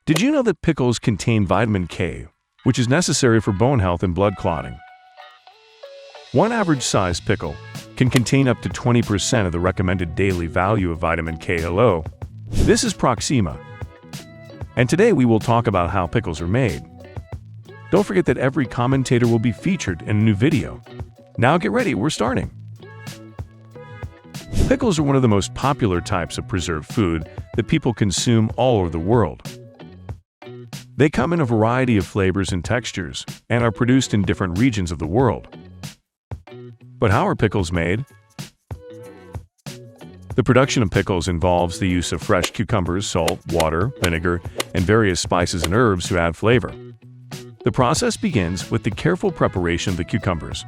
Did you know that pickles contain vitamin K, which is necessary for bone health and blood clotting? One average-sized pickle can contain up to 20% of the recommended daily value of vitamin K. Hello, this is Proxima, and today we will talk about how pickles are made. Don't forget that every commentator will be featured in a new video. Now get ready, we're starting. Pickles are one of the most popular types of preserved food that people consume all over the world. They come in a variety of flavors and textures and are produced in different regions of the world. But how are pickles made? The production of pickles involves the use of fresh cucumbers, salt, water, vinegar, and various spices and herbs to add flavor. The process begins with the careful preparation of the cucumbers.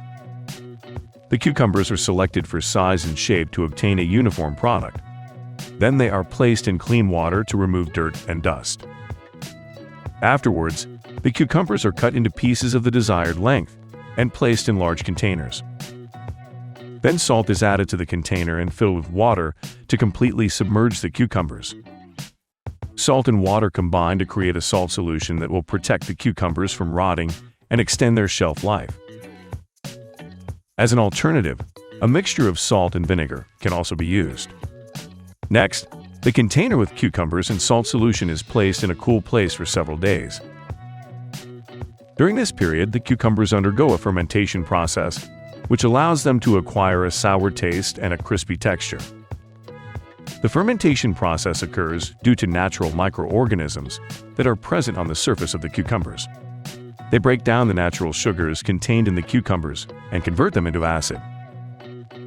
The cucumbers are selected for size and shape to obtain a uniform product. Then they are placed in clean water to remove dirt and dust. Afterwards, the cucumbers are cut into pieces of the desired length and placed in large containers. Then salt is added to the container and filled with water to completely submerge the cucumbers. Salt and water combine to create a salt solution that will protect the cucumbers from rotting and extend their shelf life. As an alternative, a mixture of salt and vinegar can also be used. Next, the container with cucumbers and salt solution is placed in a cool place for several days. During this period, the cucumbers undergo a fermentation process, which allows them to acquire a sour taste and a crispy texture. The fermentation process occurs due to natural microorganisms that are present on the surface of the cucumbers. They break down the natural sugars contained in the cucumbers and convert them into acid.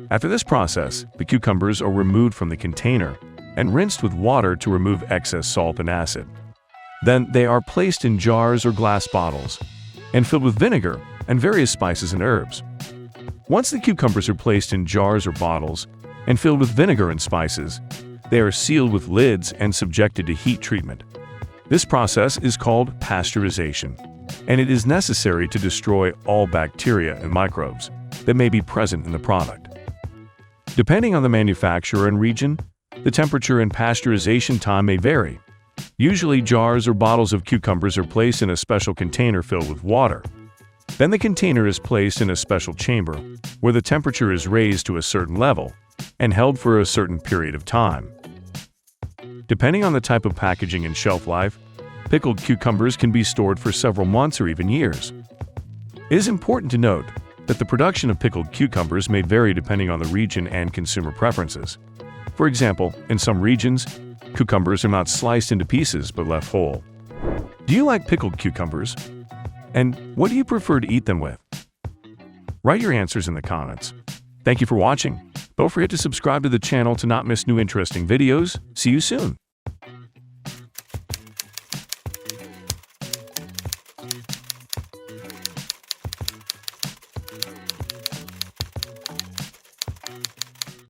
After this process, the cucumbers are removed from the container and rinsed with water to remove excess salt and acid. Then they are placed in jars or glass bottles and filled with vinegar and various spices and herbs. Once the cucumbers are placed in jars or bottles and filled with vinegar and spices, they are sealed with lids and subjected to heat treatment. This process is called pasteurization, and it is necessary to destroy all bacteria and microbes that may be present in the product. Depending on the manufacturer and region, the temperature and pasteurization time may vary. Usually, jars or bottles of cucumbers are placed in a special container filled with water. Then the container is placed in a special chamber, where the temperature is raised to a certain level and held for a certain period of time. Depending on the type of packaging and shelf life, pickled cucumbers can be stored for several months or even years. It is important to note that the production of pickled cucumbers may vary depending on the region and consumer preferences. For example, in some regions, cucumbers are not sliced into pieces but left whole. Do you like pickled cucumbers? And what do you prefer to eat them with? Write your answers in the comments. Thank you for watching. Don't forget to subscribe to the channel to not miss new interesting videos. See you soon.